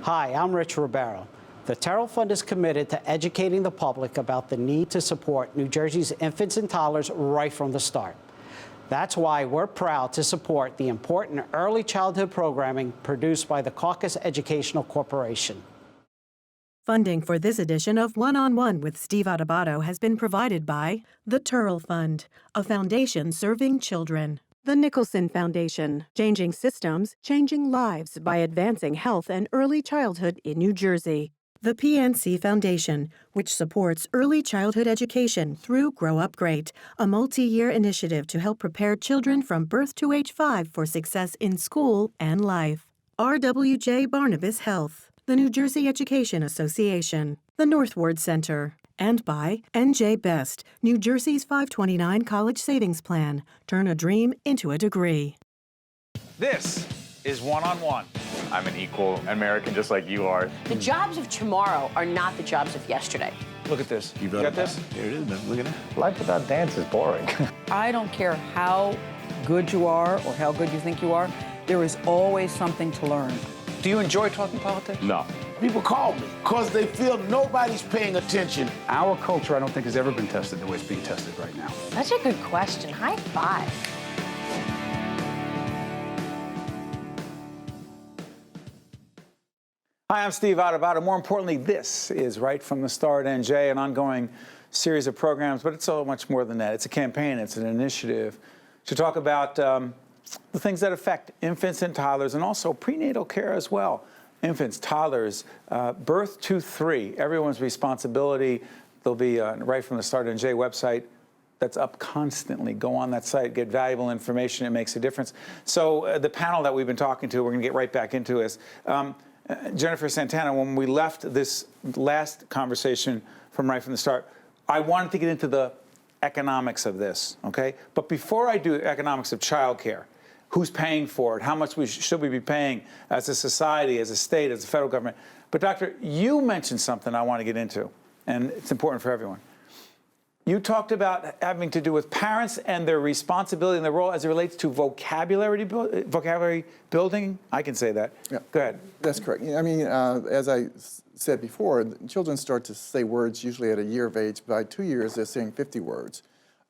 Hi, I'm Rich Ribeiro. The Terrell Fund is committed to educating the public about the need to support New Jersey's infants and toddlers right from the start. That's why we're proud to support the important early childhood programming produced by the Caucus Educational Corporation. Funding for this edition of One-on-One with Steve Adubato has been provided by the Terrell Fund, a foundation serving children. The Nicholson Foundation, changing systems, changing lives by advancing health and early childhood in New Jersey. The PNC Foundation, which supports early childhood education through Grow Up Great, a multi-year initiative to help prepare children from birth to age 5 for success in school and life. RWJ Barnabas Health, the New Jersey Education Association, the Northward Center, and by NJ Best, New Jersey's 529 College Savings Plan. Turn a dream into a degree. This is One-on-One. I'm an equal American just like you are. The jobs of tomorrow are not the jobs of yesterday. Look at this. You got this? Here it is, man. Look at that. Life without dance is boring. I don't care how good you are or how good you think you are, there is always something to learn. Do you enjoy talking politics? No. People call me because they feel nobody's paying attention. Our culture, I don't think, has ever been tested the way it's being tested right now. Such a good question. High five. Hi, I'm Steve Adubato. More importantly, this is Right from the Start NJ, an ongoing series of programs, but it's so much more than that. It's a campaign, it's an initiative to talk about the things that affect infants and toddlers and also prenatal care as well. Infants, toddlers, birth to 3, everyone's responsibility. There'll be Right from the Start NJ website that's up constantly. Go on that site, get valuable information. It makes a difference. So the panel that we've been talking to, we're going to get right back into this. Jennifer Santana, when we left this last conversation from Right from the Start, I wanted to get into the economics of this, okay? But before I do economics of childcare, who's paying for it? How much should we be paying as a society, as a state, as a federal government? But Doctor, you mentioned something I want to get into, and it's important for everyone. You talked about having to do with parents and their responsibility and their role as it relates to vocabulary building. I can say that. Yeah. Go ahead. That's correct. I mean, as I said before, children start to say words usually at a year of age. By 2 years, they're saying 50 words.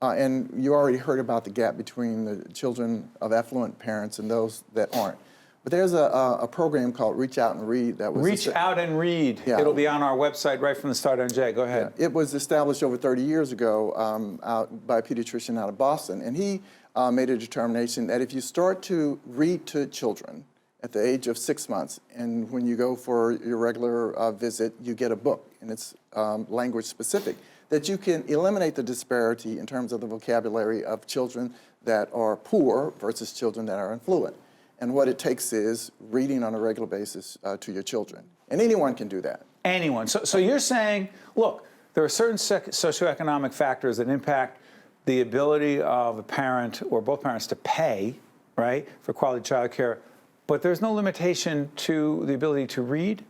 And you already heard about the gap between the children of affluent parents and those that aren't. But there's a program called Reach Out and Read that was... Reach Out and Read. Yeah. It'll be on our website Right from the Start NJ. Go ahead. Yeah. It was established over 30 years ago out by a pediatrician out of Boston. And he made a determination that if you start to read to children at the age of 6 months, and when you go for your regular visit, you get a book, and it's language specific, that you can eliminate the disparity in terms of the vocabulary of children that are poor versus children that are affluent. And what it takes is reading on a regular basis to your children. And anyone can do that. Anyone. So you're saying, look, there are certain socioeconomic factors that impact the ability of a parent or both parents to pay, right, for quality child care, but there's no limitation to the ability to read?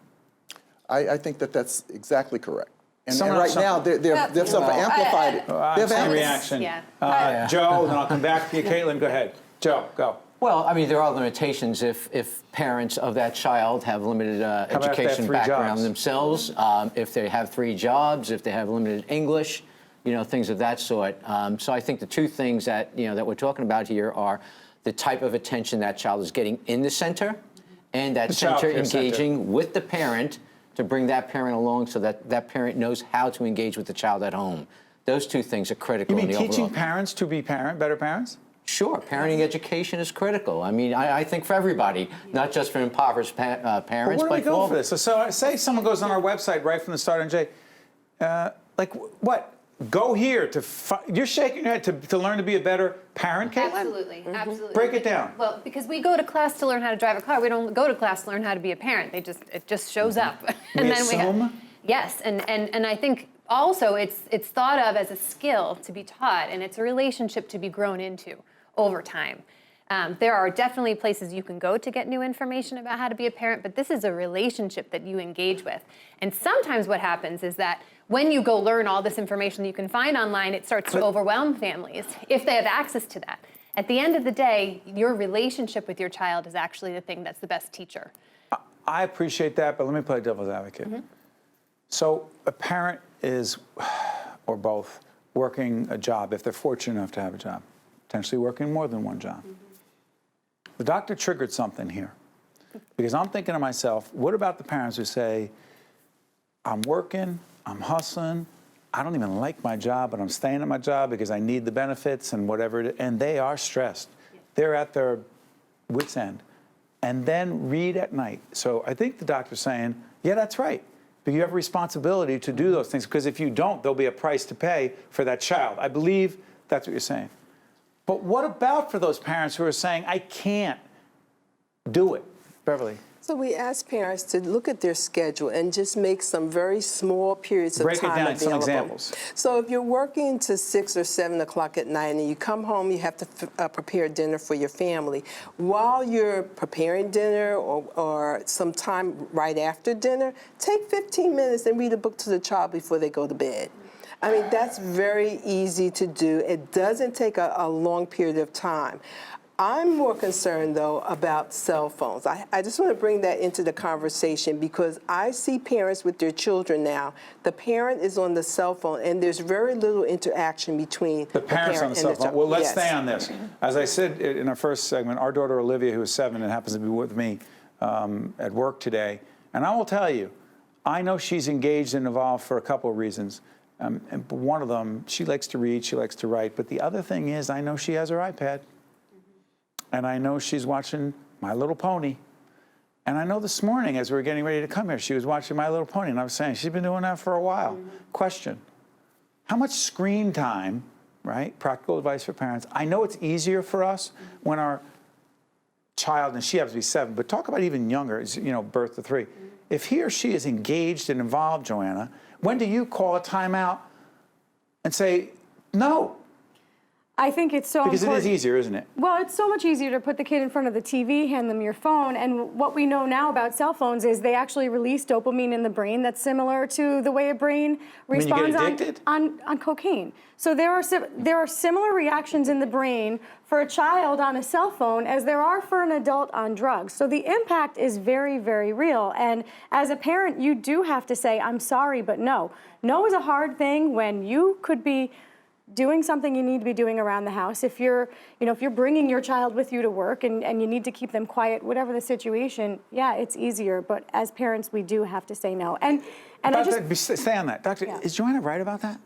I think that that's exactly correct. And right now, they've sort of amplified it. I've seen reaction. Yeah. Joe, then I'll come back to you. Kaitlin, go ahead. Joe, go. Well, I mean, there are limitations if parents of that child have limited education background themselves, if they have 3 jobs, if they have limited English, you know, things of that sort. So I think the 2 things that, you know, that we're talking about here are the type of attention that child is getting in the center and that center engaging with the parent to bring that parent along so that that parent knows how to engage with the child at home. Those 2 things are critical. You mean teaching parents to be better parents? Sure, parenting education is critical. I mean, I think for everybody, not just for impoverished parents, but where do we go for this? So say someone goes on our website, Right from the Start NJ, like what? Go here you're shaking your head to learn to be a better parent, Kaitlin? Absolutely, absolutely. Break it down. Well, because we go to class to learn how to drive a car. We don't go to class to learn how to be a parent. It just shows up. And then assume? Yes, and I think also it's thought of as a skill to be taught, and it's a relationship to be grown into over time. There are definitely places you can go to get new information about how to be a parent, but this is a relationship that you engage with. And sometimes what happens is that when you go learn all this information that you can find online, it starts to overwhelm families if they have access to that. At the end of the day, your relationship with your child is actually the thing that's the best teacher. I appreciate that, but let me play devil's advocate. So a parent is, or both, working a job, if they're fortunate enough to have a job, potentially working more than one job. The doctor triggered something here. Because I'm thinking to myself, what about the parents who say, I'm working, I'm hustling, I don't even like my job, but I'm staying at my job because I need the benefits and whatever it is, and they are stressed. They're at their wit's end. And then read at night. So I think the doctor's saying, yeah, that's right. But you have a responsibility to do those things, because if you don't, there'll be a price to pay for that child. I believe that's what you're saying. But what about for those parents who are saying, I can't do it? Beverly. So we ask parents to look at their schedule and just make some very small periods of time available. Break it down, some examples. So if you're working to 6 or 7 o'clock at night and you come home, you have to prepare dinner for your family. While you're preparing dinner or some time right after dinner, take 15 minutes and read a book to the child before they go to bed. I mean, that's very easy to do. It doesn't take a long period of time. I'm more concerned, though, about cell phones. I just want to bring that into the conversation because I see parents with their children now. The parent is on the cell phone, and there's very little interaction between the parents on the cell phone. Well, let's stay on this. As I said in our first segment, our daughter Olivia, who is 7 and happens to be with me at work today, and I will tell you, I know she's engaged and involved for a couple of reasons. And one of them, she likes to read, she likes to write, but the other thing is I know she has her iPad. And I know she's watching My Little Pony. And I know this morning, as we were getting ready to come here, she was watching My Little Pony. And I was saying, she's been doing that for a while. Question, how much screen time, right, practical advice for parents. I know it's easier for us when our child, and she happens to be 7, but talk about even younger, you know, birth to 3. If he or she is engaged and involved, Joanna, when do you call a timeout and say, no? I think it's so important. Because it is easier, isn't it? Well, it's so much easier to put the kid in front of the TV, hand them your phone, and what we know now about cell phones is they actually release dopamine in the brain that's similar to the way a brain responds on cocaine. So there are similar reactions in the brain for a child on a cell phone as there are for an adult on drugs. So the impact is very, very real. And as a parent, you do have to say, I'm sorry, but no. No is a hard thing when you could be doing something you need to be doing around the house. If you're bringing your child with you to work and you need to keep them quiet, whatever the situation, yeah, it's easier. But as parents, we do have to say no. And Doctor, stay on that. Doctor, is Joanna right about that?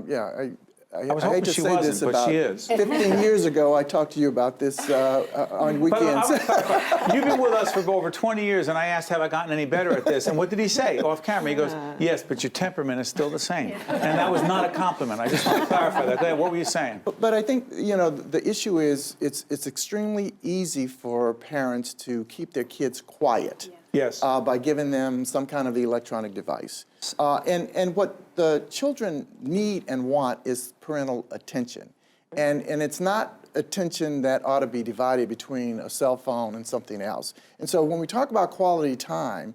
Yeah, I was hoping she wasn't, but she is. 15 years ago, I talked to you about this on weekends. You've been with us for over 20 years, and I asked, have I gotten any better at this? And what did he say off camera? He goes, yes, but your temperament is still the same. And that was not a compliment. I just want to clarify that. Go ahead, what were you saying? But I think, you know, the issue is it's extremely easy for parents to keep their kids quiet. Yes. By giving them some kind of electronic device. And what the children need and want is parental attention. And it's not attention that ought to be divided between a cell phone and something else. And so when we talk about quality time,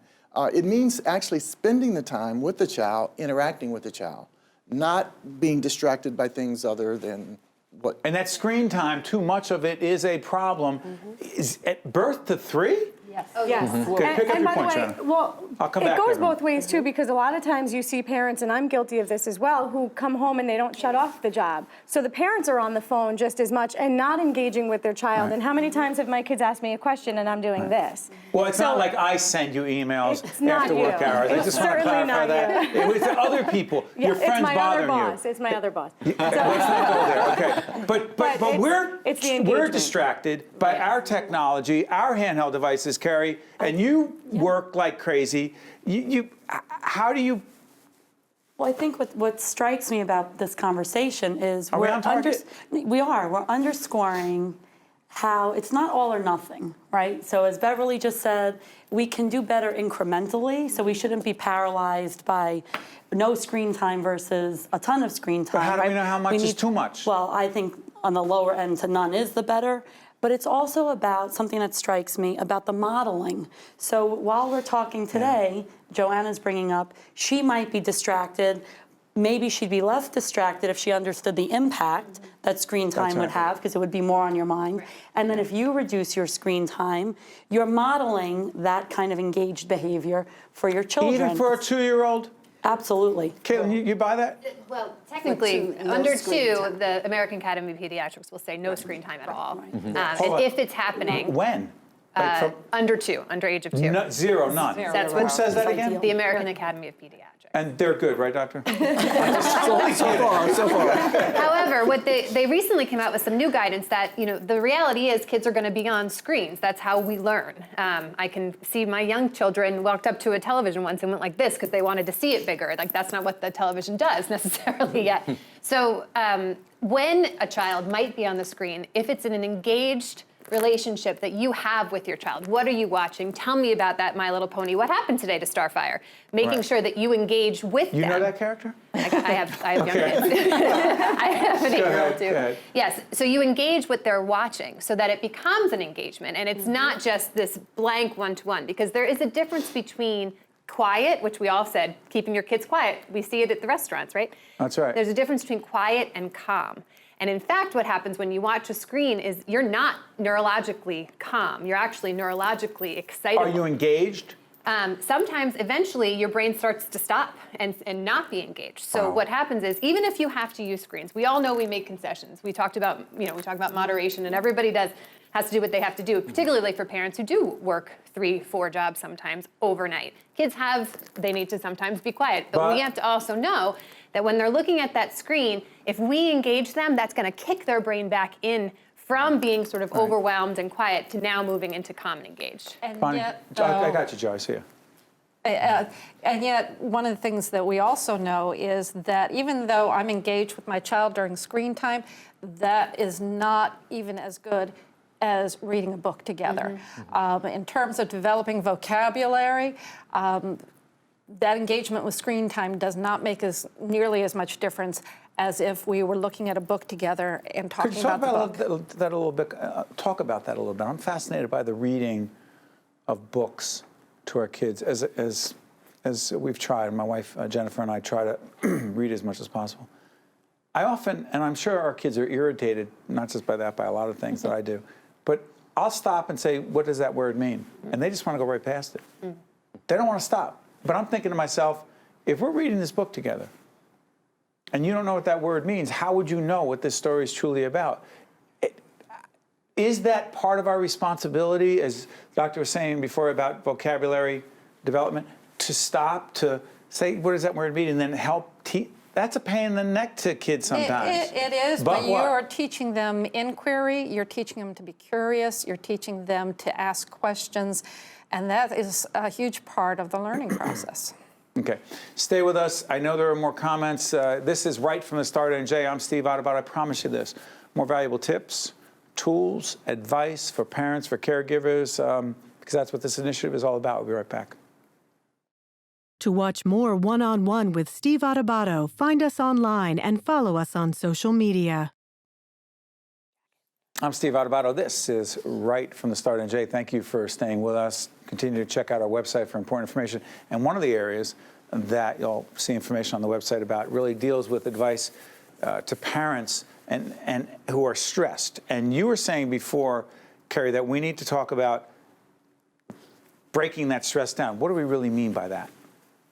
it means actually spending the time with the child, interacting with the child, not being distracted by things other than what. And that screen time, too much of it is a problem. Is at birth to 3? Yes. Yes. Okay, pick up your point, Joanna. Well, I'll come back it goes there. both ways too, because a lot of times you see parents, and I'm guilty of this as well, who come home and they don't shut off the job. So the parents are on the phone just as much and not engaging with their child. And how many times have my kids asked me a question and I'm doing this? Well, it's not like I send you emails after work hours. I just want to certainly clarify not that. you. It was other people. Your friends bothering you. It's my other boss. Let's not go there. Okay. But we're distracted by our technology, our handheld devices, Carrie, and you work like crazy. How do you? Well, I think what strikes me about this conversation is we on target? We're underscoring how it's not all or nothing, right? So as Beverly just said, we can do better incrementally, so we shouldn't be paralyzed by no screen time versus a ton of screen time. But how do we know how much is too much? Well, I think on the lower end to none is the better. But it's also about something that strikes me about the modeling. So while we're talking today, Joanna's bringing up, she might be distracted maybe she'd be less distracted if she understood the impact that screen time would have, because it would be more on your mind. And then if you reduce your screen time, you're modeling that kind of engaged behavior for your children. Even for a 2-year-old? Absolutely. Kaitlin, you buy that? Well, technically, under 2, the American Academy of Pediatrics will say no screen time at all. And if it's happening. When? Under 2, under age of 2. No, 0, none. That's Who says that again? The American Academy of Pediatrics. And they're good, right, doctor? So far. However, what they recently came out with some new guidance that, the reality is kids are going to be on screens. That's how we learn. I can see my young children walked up to a television once and went like this because they wanted to see it bigger. Like, that's not what the television does necessarily yet. So when a child might be on the screen, if it's in an engaged relationship that you have with your child. What are you watching? Tell me about that My Little Pony. What happened today to Starfire? Making sure that you engage with them. You know that character? I have young kids. I have an 8-year-old too. Yes, so you engage what they're watching so that it becomes an engagement and it's not just this blank one-to-one, because there is a difference between quiet, which we all said, keeping your kids quiet. We see it at the restaurants, right? That's right. There's a difference between quiet and calm. And in fact, what happens when you watch a screen is you're not neurologically calm. You're actually neurologically excited. Are you engaged? Sometimes, eventually, your brain starts to stop and not be engaged. So what happens is, even if you have to use screens, we all know we make concessions. We talked about, we talk about moderation, and everybody has to do what they have to do, particularly for parents who do work 3-4 jobs sometimes overnight. Kids they need to sometimes be quiet, but we have to also know that when they're looking at that screen, if we engage them, that's going to kick their brain back in from being sort of overwhelmed and quiet to now moving into calm and engaged. And yet, I got you, Joyce, here. And yet, one of the things that we also know is that even though I'm engaged with my child during screen time, that is not even as good as reading a book together. In terms of developing vocabulary, that engagement with screen time does not make nearly as much difference as if we were looking at a book together and talking about the book. That a little bit? Talk about that a little bit. I'm fascinated by the reading of books to our kids, as we've tried. My wife Jennifer and I try to read as much as possible. I often, and I'm sure our kids are irritated, not just by that, by a lot of things that I do, but I'll stop and say, "What does that word mean?" And they just want to go right past it. They don't want to stop. But I'm thinking to myself, if we're reading this book together, and you don't know what that word means, how would you know what this story is truly about? Is that part of our responsibility, as the doctor was saying before about vocabulary development, to stop, to say, what does that word mean, and then help teach? That's a pain in the neck to kids sometimes. It is, but you're teaching them inquiry, you're teaching them to be curious, you're teaching them to ask questions, and that is a huge part of the learning process. Okay, stay with us. I know there are more comments. This is Right from the Start, and Jay, I'm Steve Adubato. I promise you this, more valuable tips, tools, advice for parents, for caregivers, because that's what this initiative is all about. We'll be right back. To watch more One-on-One with Steve Adubato, find us online and follow us on social media. I'm Steve Adubato. This is Right from the Start. And Jay, thank you for staying with us. Continue to check out our website for important information. And one of the areas that you'll see information on the website about really deals with advice to parents and who are stressed. And you were saying before, Carrie, that we need to talk about breaking that stress down. What do we really mean by that?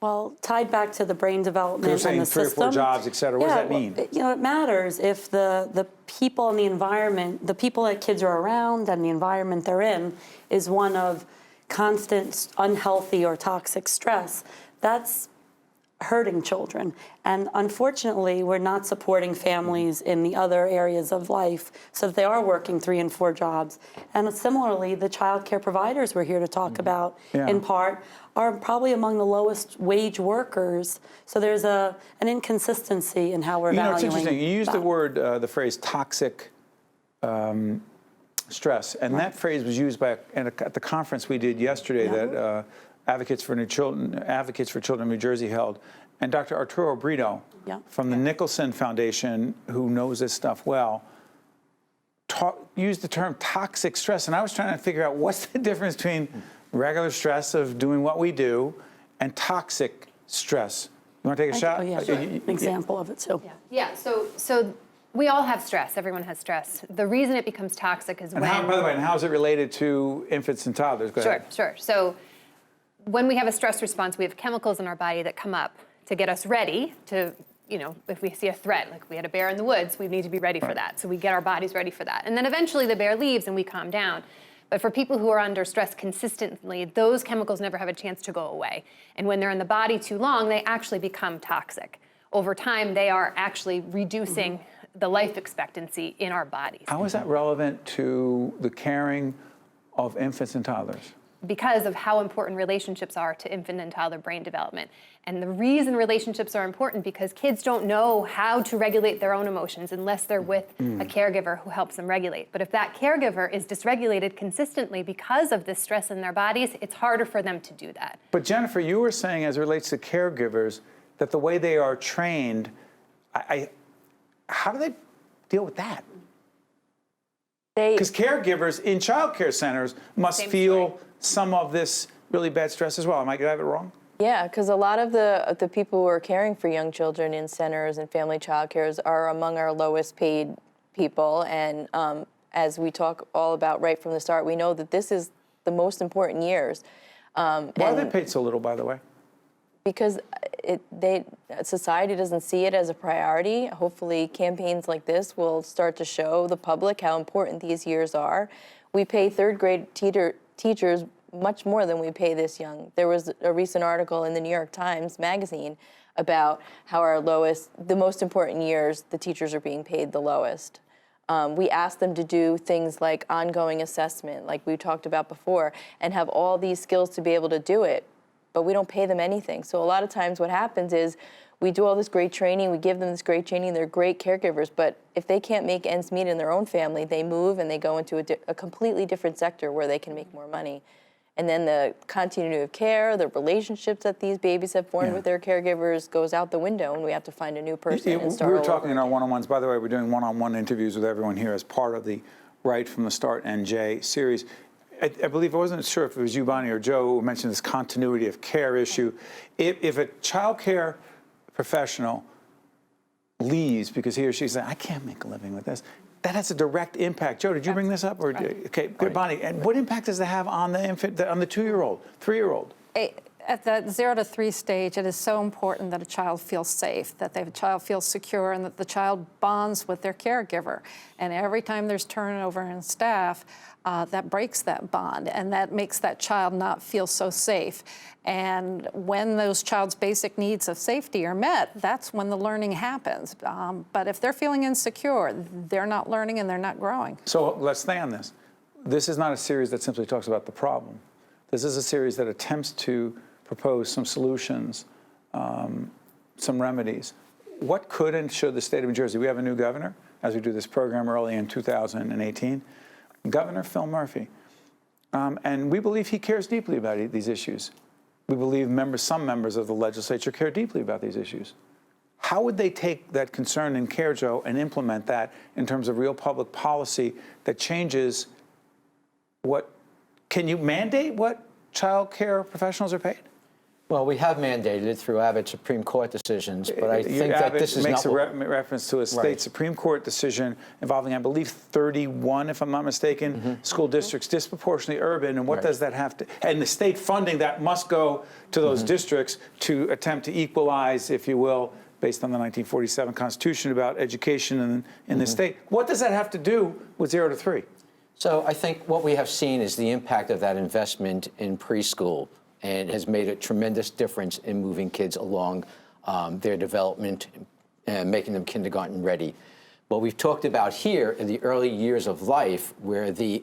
Well, tied back to the brain development and the system. You're saying 3 or 4 jobs, et cetera. What does that mean? Well, it matters if the people in the environment, the people that kids are around and the environment they're in is one of constant unhealthy or toxic stress. That's hurting children. And unfortunately, we're not supporting families in the other areas of life so that they are working 3 and 4 jobs. And similarly, the child care providers we're here to talk about, in part, are probably among the lowest wage workers. So there's an inconsistency in how we're valuing. It's interesting. You used the phrase toxic stress. And that phrase was used at the conference we did yesterday that Advocates for Children New Jersey held. And Dr. Arturo Brito from the Nicholson Foundation, who knows this stuff well, used the term toxic stress. And I was trying to figure out what's the difference between regular stress of doing what we do and toxic stress You want to take a shot? Oh, yeah, an example of it, too. Yeah, so we all have stress. Everyone has stress. The reason it becomes toxic is And when... by the way, and how is it related to infants and toddlers? Go ahead. Sure. So when we have a stress response, we have chemicals in our body that come up to get us ready to, if we see a threat, like we had a bear in the woods, we need to be ready for that. So we get our bodies ready for that. And then eventually the bear leaves and we calm down. But for people who are under stress consistently, those chemicals never have a chance to go away. And when they're in the body too long, they actually become toxic. Over time, they are actually reducing the life expectancy in our bodies. How is that relevant to the caring of infants and toddlers? Because of how important relationships are to infant and toddler brain development. And the reason relationships are important because kids don't know how to regulate their own emotions unless they're with a caregiver who helps them regulate. But if that caregiver is dysregulated consistently because of this stress in their bodies, it's harder for them to do that. But Jennifer, you were saying as it relates to caregivers that the way they are trained, how do they deal with that? Because caregivers in child care centers must feel some of this really bad stress as well. Am I going to have it wrong? Yeah, because a lot of the people who are caring for young children in centers and family child cares are among our lowest paid people. And as we talk all about right from the start, we know that this is the most important years. Why are they paid so little, by the way? Because society doesn't see it as a priority. Hopefully campaigns like this will start to show the public how important these years are. We pay third grade teachers much more than we pay this young. There was a recent article in the New York Times Magazine about how the most important years, the teachers are being paid the lowest. We ask them to do things like ongoing assessment, like we talked about before, and have all these skills to be able to do it, but we don't pay them anything. So a lot of times what happens is we do all this great training, we give them this great training, they're great caregivers, but if they can't make ends meet in their own family, they move and they go into a completely different sector where they can make more money. And then the continuity of care, the relationships that these babies have formed with their caregivers goes out the window, and we have to find a new person and start We were all talking over in our one-on-ones. By the way, we're doing one-on-one interviews with everyone here as part of the Right from the Start NJ series. I believe, I wasn't sure if it was you, Bonnie, or Joe, who mentioned this continuity of care issue. If a child care professional leaves because he or she says, I can't make a living with this, that has a direct impact. Joe, did you bring this up? Or, okay, good, Bonnie. And what impact does that have on the infant, on the 2-year-old, 3-year-old? At the 0 to 3 stage, it is so important that a child feels safe, that the child feels secure, and that the child bonds with their caregiver. And every time there's turnover in staff, that breaks that bond, and that makes that child not feel so safe. And when those child's basic needs of safety are met, that's when the learning happens. But if they're feeling insecure, they're not learning and they're not growing. So let's stay on this. This is not a series that simply talks about the problem. This is a series that attempts to propose some solutions, some remedies. What could and should the state of New Jersey, we have a new governor, as we do this program early in 2018, Governor Phil Murphy. And we believe he cares deeply about these issues. We believe some members of the legislature care deeply about these issues. How would they take that concern and care, Joe, and implement that in terms of real public policy that changes can you mandate what child care professionals are paid? Well, we have mandated it through Abbott Supreme Court decisions, but I think that this is makes not a reference to a state Supreme Court decision involving, I believe, 31, if I'm not mistaken, school districts disproportionately urban. And what does that have to? And the state funding that must go to those districts to attempt to equalize, if you will, based on the 1947 Constitution about education in the state. What does that have to do with 0 to 3? So I think what we have seen is the impact of that investment in preschool, and has made a tremendous difference in moving kids along their development and making them kindergarten ready. What we've talked about here in the early years of life, where the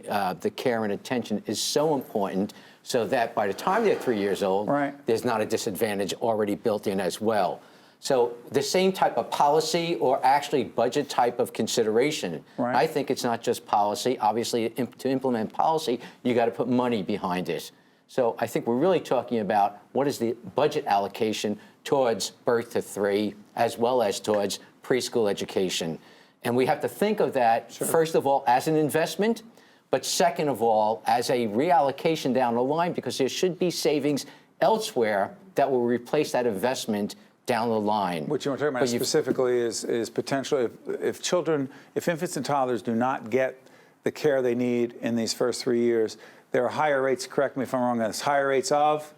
care and attention is so important, so that by the time they're 3 years old, there's not a disadvantage already built in as well. So the same type of policy, or actually budget type of consideration. I think it's not just policy. Obviously, to implement policy, you got to put money behind it. So I think we're really talking about what is the budget allocation towards birth to 3, as well as towards preschool education. And we have to think of that, first of all, as an investment, but second of all, as a reallocation down the line, because there should be savings elsewhere that will replace that investment down the line. What you want to talk about specifically is potentially if infants and toddlers do not get the care they need in these first 3 years, there are higher rates, correct me if I'm wrong on this, higher rates of?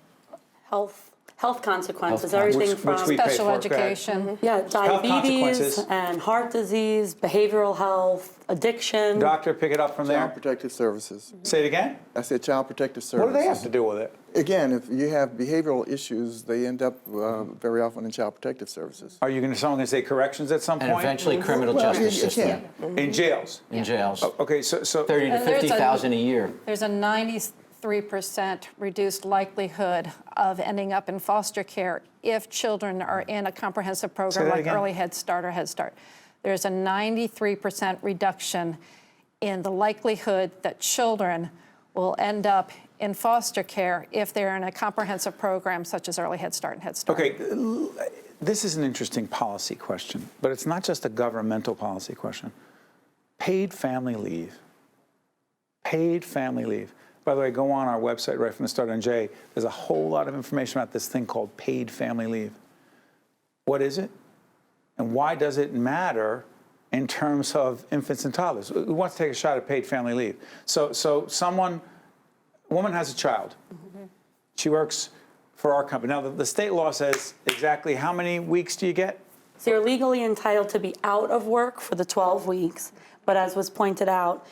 Health consequences, everything from special education. Yeah, diabetes and heart disease, behavioral health, addiction. Doctor, pick it up from there. Child Protective Services. Say it again? I said Child Protective Services. What do they have to do with it? Again, if you have behavioral issues, they end up very often in Child Protective Services. Are you going to say corrections at some point? And eventually criminal justice system. In jails? In jails. Okay, so 30 to 50,000 a year. There's a 93% reduced likelihood of ending up in foster care if children are in a comprehensive program like Early Head Start or Head Start. There's a 93% reduction in the likelihood that children will end up in foster care if they're in a comprehensive program such as Early Head Start and Head Start. Okay, this is an interesting policy question, but it's not just a governmental policy question. Paid family leave. Paid family leave. By the way, go on our website right from the start on Jay. There's a whole lot of information about this thing called paid family leave. What is it? And why does it matter in terms of infants and toddlers? Who wants to take a shot at paid family leave? So a woman has a child. She works for our company. Now, the state law says exactly how many weeks do you get? So you're legally entitled to be out of work for the 12 weeks, but as was pointed out,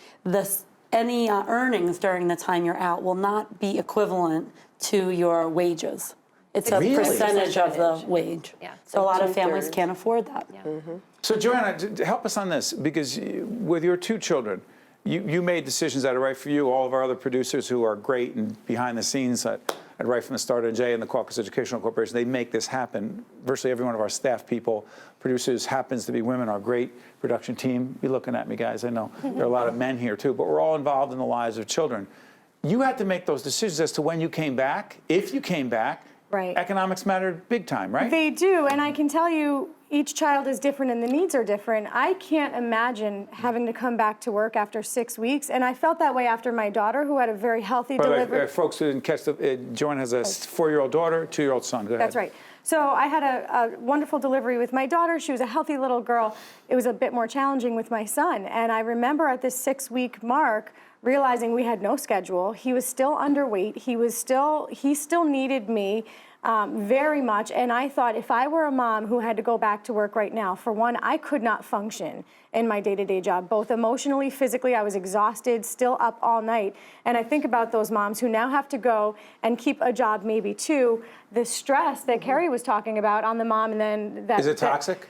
any earnings during the time you're out will not be equivalent to your wages. It's a percentage of the wage. Yeah. So a lot of families can't afford that. Yeah. So Joanna, help us on this, because with your two children, you made decisions that are right for you. All of our other producers who are great and behind the scenes at Right from the Start and Jay and the Caucus Educational Corporation, they make this happen. Virtually every one of our staff people, producers, happens to be women. Our great production team. You're looking at me, guys. I know there are a lot of men here too, but we're all involved in the lives of children. You had to make those decisions as to when you came back, if you came back. Right. Economics mattered big time, right? They do, and I can tell you, each child is different and the needs are different. I can't imagine having to come back to work after 6 weeks, and I felt that way after my daughter, who had a very healthy delivery. Folks who didn't catch Joanne has a 4-year-old daughter, 2-year-old son. Go ahead. That's right. So I had a wonderful delivery with my daughter. She was a healthy little girl. It was a bit more challenging with my son, and I remember at this 6-week mark, realizing we had no schedule. He was still underweight. He still needed me very much. And I thought, if I were a mom who had to go back to work right now, for one, I could not function in my day-to-day job, both emotionally, physically. I was exhausted, still up all night. And I think about those moms who now have to go and keep a job, maybe two. The stress that Carrie was talking about on the mom, and then that. Is it toxic?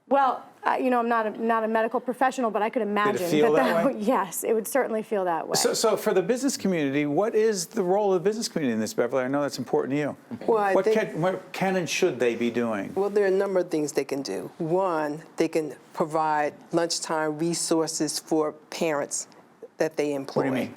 Well, I'm not a medical professional, but I could imagine. Did it feel that way? Yes, it would certainly feel that way. So for the business community, what is the role of the business community in this, Beverly? I know that's important to you. Well, what can and should they be doing? Well, there are a number of things they can do. One, they can provide lunchtime resources for parents that they employ. What do you mean?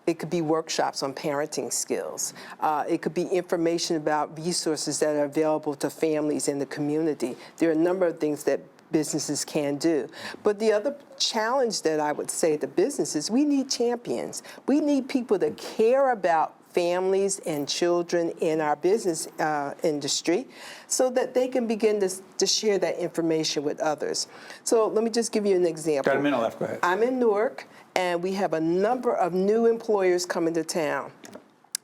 It could be workshops on parenting skills. It could be information about resources that are available to families in the community. There are a number of things that businesses can do. But the other challenge that I would say to businesses, we need champions. We need people that care about families and children in our business industry so that they can begin to share that information with others. So let me just give you an example. Got a minute left, go ahead. I'm in Newark, and we have a number of new employers coming to town.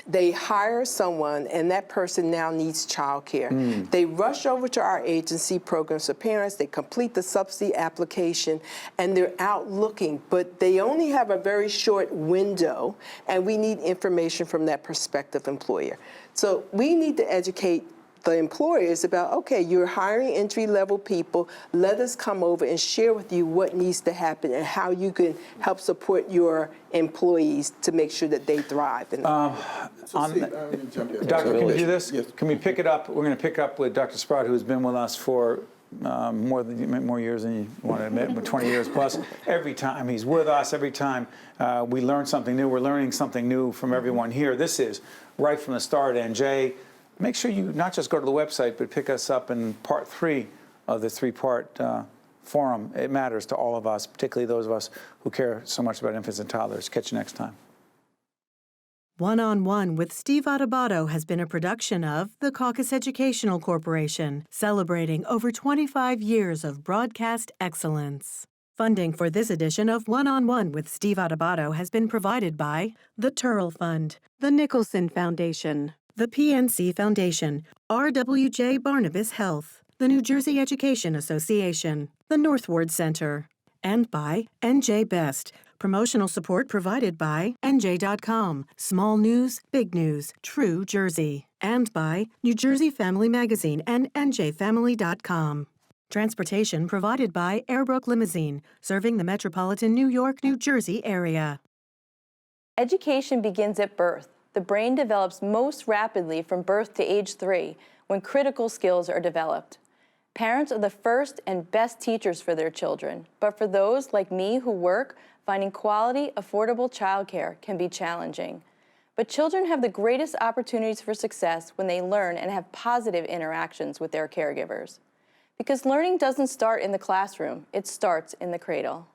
They hire someone, and that person now needs childcare. They rush over to our agency, Programs for Parents. They complete the subsidy application, and they're out looking. But they only have a very short window, and we need information from that prospective employer. So we need to educate the employers about, okay, you're hiring entry-level people. Let us come over and share with you what needs to happen and how you can help support your employees to make sure that they thrive. Doctor, can you do this? Yes. Can we pick it up? We're going to pick up with Dr. Sprott, who's been with us for more years than you want to admit, 20 years plus. Every time he's with us, every time we learn something new, we're learning something new from everyone here. This is Right from the Start, and Jay, make sure you not just go to the website, but pick us up in part 3 of the 3-part forum. It matters to all of us, particularly those of us who care so much about infants and toddlers. Catch you next time. One-on-One with Steve Adubato has been a production of the Caucus Educational Corporation, celebrating over 25 years of broadcast excellence. Funding for this edition of One-on-One with Steve Adubato has been provided by the Turl Fund, the Nicholson Foundation, the PNC Foundation, RWJ Barnabas Health, the New Jersey Education Association, the Northward Center, and by NJ Best. Promotional support provided by NJ.com, Small News, Big News, True Jersey, and by New Jersey Family Magazine and NJFamily.com. Transportation provided by Airbrook Limousine, serving the metropolitan New York, New Jersey area. Education begins at birth. The brain develops most rapidly from birth to age 3, when critical skills are developed. Parents are the first and best teachers for their children, but for those like me who work, finding quality, affordable childcare can be challenging. But children have the greatest opportunities for success when they learn and have positive interactions with their caregivers. Because learning doesn't start in the classroom, it starts in the cradle.